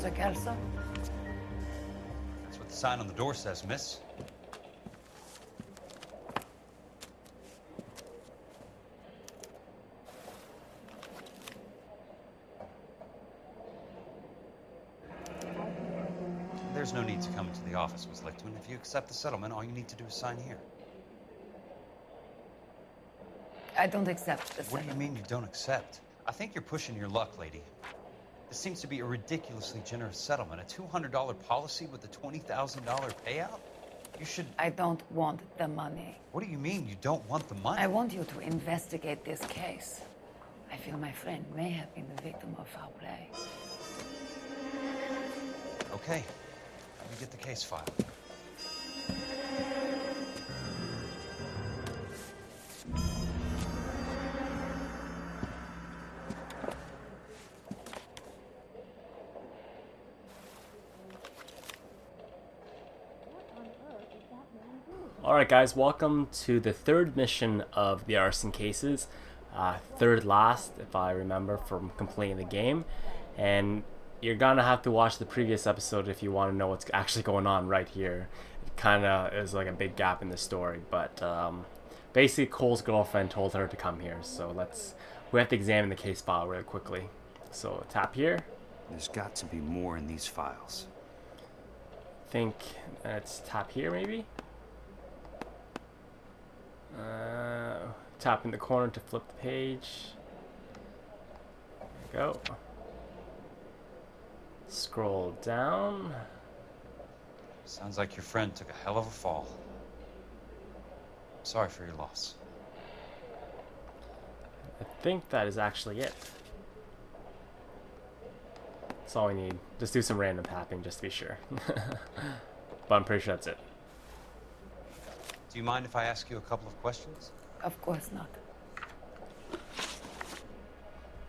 Mr. Kelso? That's what the sign on the door says, miss. There's no need to come into the office, Miss Lichtman. If you accept the settlement, all you need to do is sign here. I don't accept the What do you mean you don't accept? I think you're pushing your luck, lady. This seems to be a ridiculously generous settlement. A $200 policy with a $20,000 payout? You should... I don't want the money. What do you mean you don't want the money? I want you to investigate this case. I feel my friend may have been the victim of foul play. Okay. Let me get the case file. Alright guys, welcome to the third mission of the Arson cases. Third last, if I remember, from completing the game. And you're gonna have to watch the previous episode if you want to know what's actually going on right here. It kinda is like a big gap in the story, but basically Cole's girlfriend told her to come here, so we have to examine the case file really quickly. So tap here. There's got to be more in these files. Think let's tap here maybe. Tap in the corner to flip the page. There we go. Scroll down. Sounds like your friend took a hell of a fall. Sorry for your loss. I think that is actually it. That's all we need. Just do some random tapping just to be sure. But I'm pretty sure that's it. Do you mind if I ask you a couple of questions? Of course not.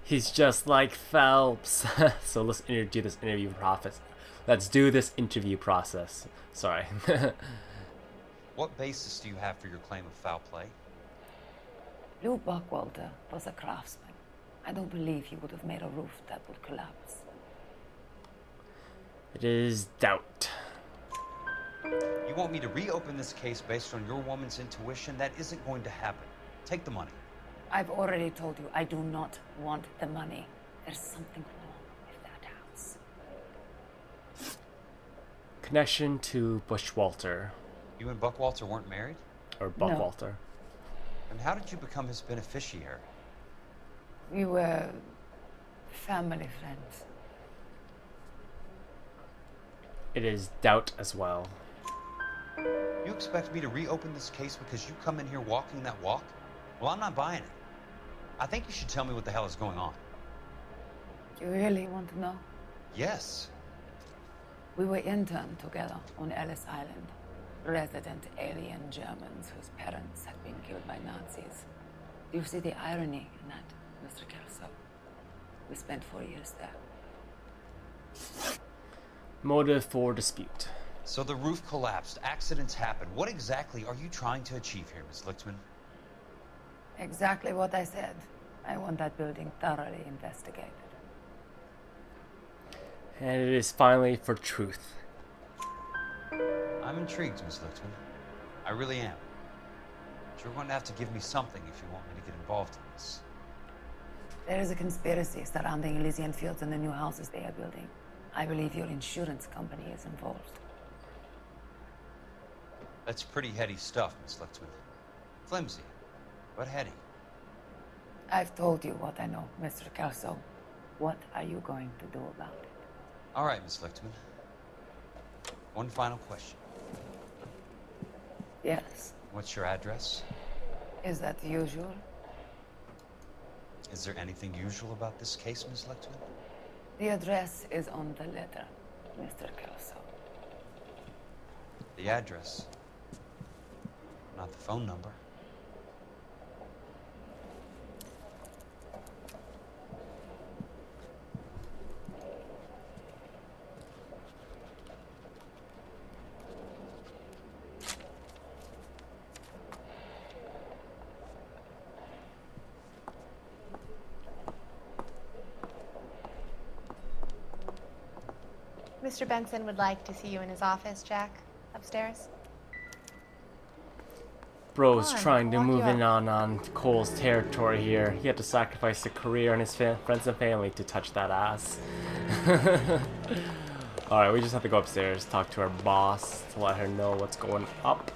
He's just like Phelps. So let's do this interview process. Let's do this interview process. Sorry. What basis do you have for your claim of foul play? Lou Buckwalter was a craftsman. I don't believe he would have made a roof that would collapse. It is doubt. You want me to reopen this case based on your woman's intuition? That isn't going to happen. Take the money. I've already told you I do not want the money. There's something wrong with that house. Connection to Bushwalter. You and Buckwalter weren't married? Or Buckwalter. And how did you become his beneficiary? We were family friends. It is doubt as well. You expect me to reopen this case because you come in here walking that walk? Well, I'm not buying it. I think you should tell me what the hell is going on. You really want to know? Yes. We were interned together on Ellis Island. Resident alien Germans whose parents had been killed by Nazis. Do you see the irony in that, Mr. Kelso? We spent 4 years there. Motive for dispute. So the roof collapsed, accidents happened. What exactly are you trying to achieve here, Miss Lichtman? Exactly what I said. I want that building thoroughly investigated. And it is finally for truth. I'm intrigued, Miss Lichtman. I really am. But you're going to have to give me something if you want me to get involved in this. There is a conspiracy surrounding Elysian Fields and the new houses they are building. I believe your insurance company is involved. That's pretty heady stuff, Miss Lichtman. Flimsy, but heady. I've told you what I know, Mr. Kelso. What are you going to do about it? All right, Miss Lichtman. One final question. Yes. What's your address? Is that usual? Is there anything usual about this case, Miss Lichtman? The address is on the letter, Mr. Kelso. The address, not the phone number. Mr. Benson would like to see you in his office, Jack. Upstairs. Bro's Come on, trying to walk you move in up. on Cole's territory here. He had to sacrifice a career and his friends and family to touch that ass. Alright, we just have to go upstairs, talk to our boss to let her know what's going up.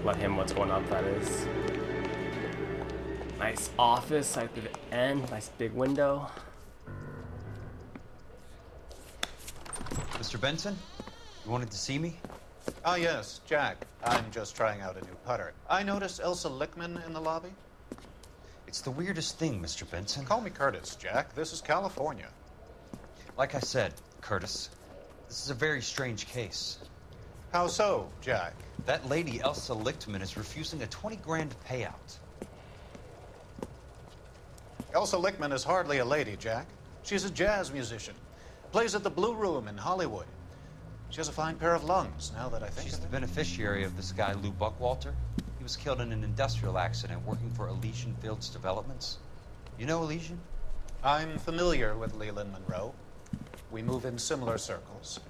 Let him what's going up, that is. Nice office right to the end, nice big window. Mr. Benson? You wanted to see me? Ah, yes, Jack. I'm just trying out a new putter. I noticed Elsa Lickman in the lobby. It's the weirdest thing, Mr. Benson. Call me Curtis, Jack. This is California. Like I said, Curtis, this is a very strange case. How so, Jack? That lady, Elsa Lichtman, is refusing a 20 grand payout. Elsa Lickman is hardly a lady, Jack. She's a jazz musician. Plays at the Blue Room in Hollywood. She has a fine pair of lungs, now that I think She's of the it. beneficiary of this guy, Lou Buckwalter. He was killed in an industrial accident working for Elysian Fields Developments. You know Elysian? I'm familiar with Leland Monroe. We move in similar circles.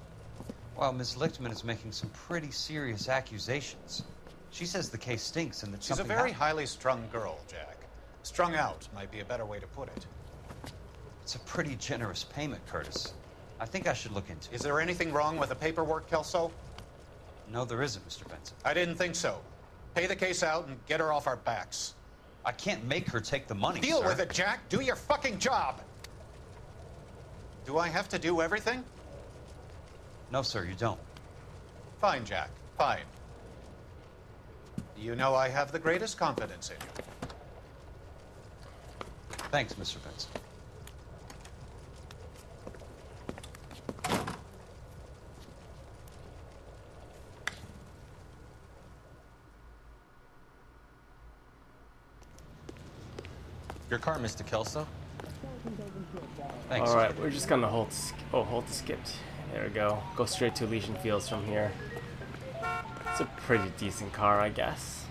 Well, Ms. Lichtman is making some pretty serious accusations. She says the case stinks and that She's a something very happened. highly strung girl, Jack. Strung out might be a better way to put it. It's a pretty generous payment, Curtis. I think I should look into it. Is there anything wrong with the paperwork, Kelso? No, there isn't, Mr. Benson. I didn't think so. Pay the case out and get her off our backs. I can't make her take the money, Deal sir. with it, Jack. Do your fucking job. Do I have to do everything? No, sir, you don't. Fine, Jack. Fine. You know I have the greatest confidence in you. Thanks, Mr. Benson. Your car, Mr. Kelso. Thanks. Alright, we're just gonna hold to skipped. There we go. Go straight to Elysian Fields from here. It's a pretty decent car, I guess.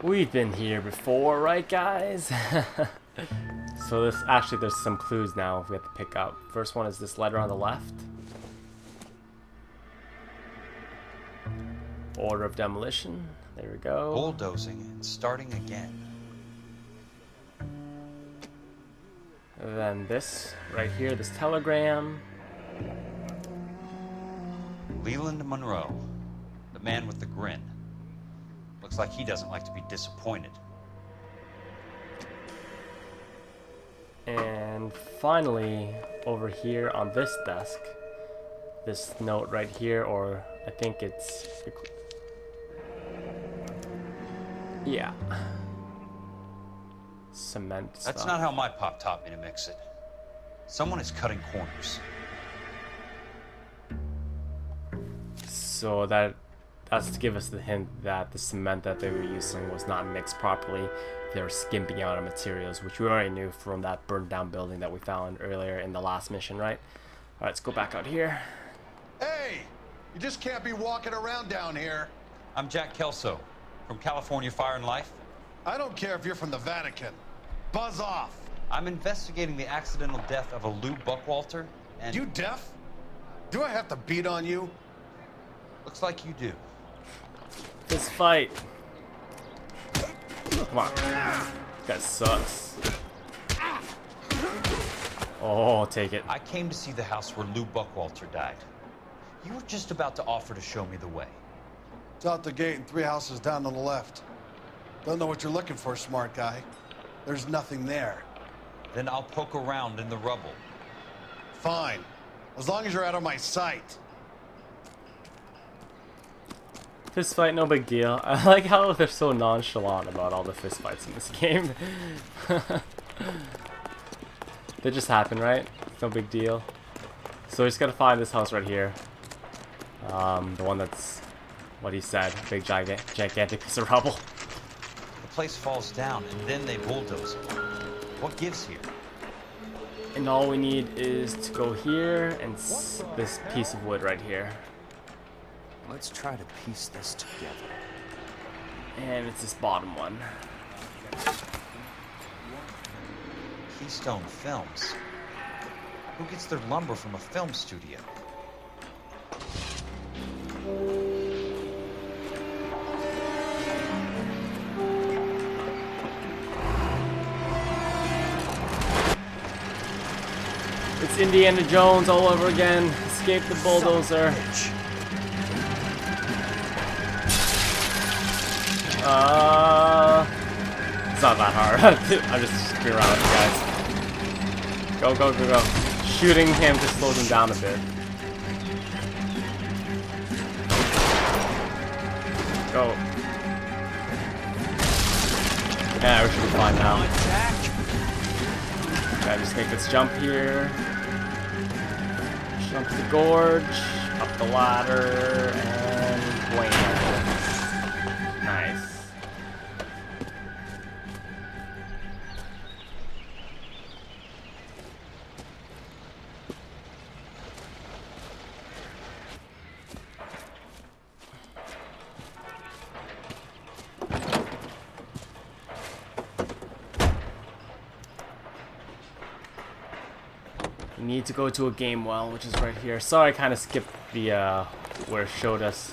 We've been here before, right guys? So this actually there's some clues now we have to pick up. First one is this letter on the left. Order of demolition. There we go. Bulldozing and starting again. And then this right here, this telegram. Leland Monroe, the man with the grin. Looks like he doesn't like to be disappointed. And finally, over here on this desk, this note right here, or I think it's... yeah. Cement stuff. That's not how my pop taught me to mix it. Someone is cutting corners. So that's to give us the hint that the cement that they were using was not mixed properly. They were skimping out on materials, which we already knew from that burned down building that we found earlier in the last mission, right? Alright, let's go back out here. Hey! You just can't be walking around down here. I'm Jack Kelso, from California Fire and Life. I don't care if you're from the Vatican. Buzz off. I'm investigating the accidental death of a Lou Buckwalter, and... You deaf? Do I have to beat on you? Looks like you do. This fight. Come on. That sucks. Oh, take it. I came to see the house where Lou Buckwalter died. You were just about to offer to show me the way. It's out the gate and 3 houses down on the left. Don't know what you're looking for, smart guy. There's nothing there. Then I'll poke around in the rubble. Fine. As long as you're out of my sight. Fist fight, no big deal. I like how they're so nonchalant about all the fist fights in this game. They just happen, right? No big deal. So we just gotta find this house right here. The one that's what he said, big gigantic piece of rubble. The place falls down and then they bulldoze it. What gives here? And all we need is to go here and this piece of wood right here. Let's try to piece this together. And it's this bottom one. Keystone Films. Who gets their lumber from a film studio? It's Indiana Jones all over again. Escape the bulldozer. It's not that hard. I'm just screwing around with you guys. Go, go, go, go. Shooting him just slows him down a bit. Go. Yeah, we should be fine now. Okay, just make this jump here. Jump the gorge, up the ladder, and wham. Nice. We need to go to a game well, which is right here. Sorry, I kind of skipped the where it showed us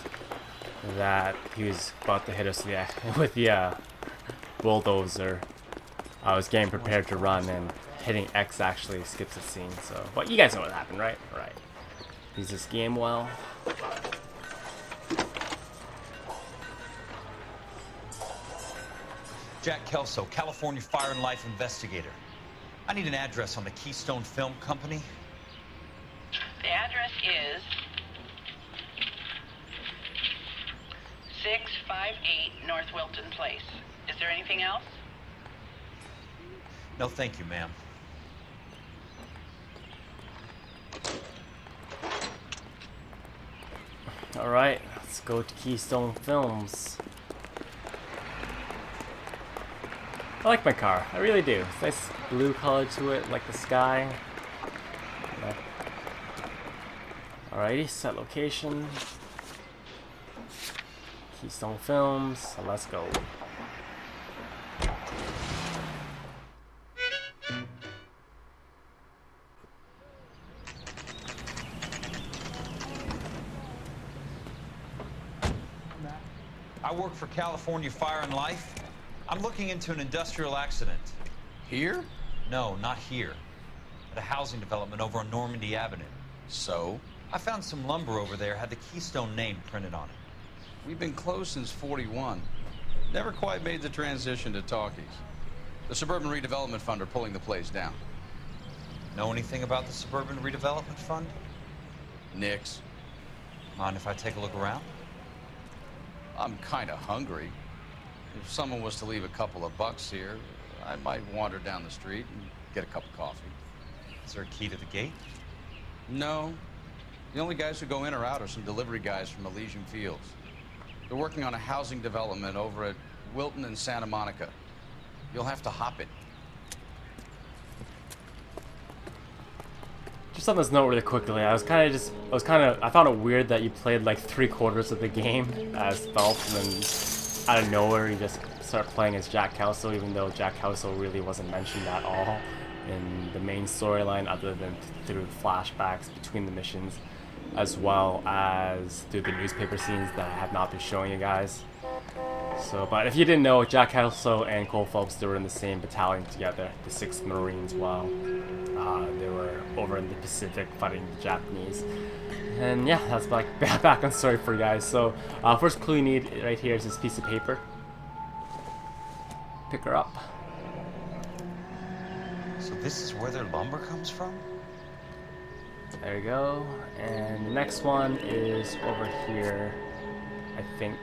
that he was about to hit us with the bulldozer. I was getting prepared to run, and hitting X actually skips the scene. So, but you guys know what happened, right? Right. He's this game well. Jack Kelso, California Fire and Life investigator. I need an address on the Keystone Film Company. The address is 658 North Wilton Place. Is there anything else? No, thank you, ma'am. All right, let's go to Keystone Films. I like my car. I really do. It's nice blue color to it, like the sky. Yeah. Alrighty, set location. Keystone Films. So let's go. I work for California Fire and Life. I'm looking into an industrial accident. Here? No, not here. At a housing development over on Normandy Avenue. So? I found some lumber over there, had the Keystone name printed on it. We've been closed since '41. Never quite made the transition to talkies. The Suburban Redevelopment Fund are pulling the place down. Know anything about the Suburban Redevelopment Fund? Nix. Mind if I take a look around? I'm kind of hungry. If someone was to leave a couple of bucks here, I might wander down the street and get a cup of coffee. Is there a key to the gate? No. The only guys who go in or out are some delivery guys from Elysian Fields. They're working on a housing development over at Wilton and Santa Monica. You'll have to hop it. Just on this note really quickly, I found it weird that you played like 3/4 of the game as Phelps, and then out of nowhere you just start playing as Jack Kelso, even though Jack Kelso really wasn't mentioned at all in the main storyline, other than through flashbacks between the missions, as well as through the newspaper scenes that I have not been showing you guys. So, but if you didn't know, Jack Kelso and Cole Phelps, they were in the same battalion together, the 6th Marines, while they were over in the Pacific fighting the Japanese. And yeah, that's back on story for you guys. So, first clue you need right here is this piece of paper. Pick her up. So this is where their lumber comes from? There you go. And the next one is over here, I think.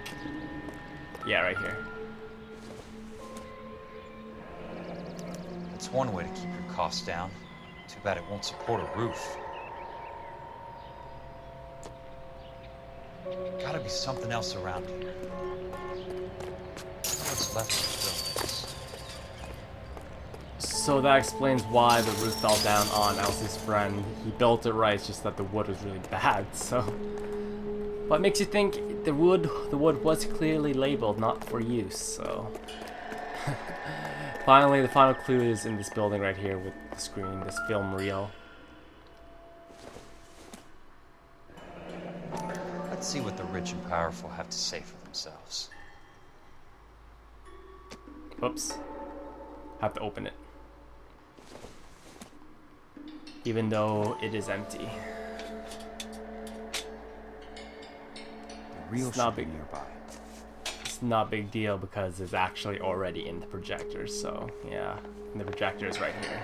Yeah, right here. It's one way to keep your costs down. Too bad it won't support a roof. Gotta be something else around here. What's left of the buildings? So that explains why the roof fell down on Elsie's friend. He built it right, it's just that the wood was really bad, so... What makes you think the wood was clearly labeled not for use, so... Finally, the final clue is in this building right here with the screen, this film reel. Let's see what the rich and powerful have to say for themselves. Whoops. Have to open it. Even though it is empty. The real It's not should be big. nearby. It's not a big deal because it's actually already in the projector, so yeah. And the projector is right here.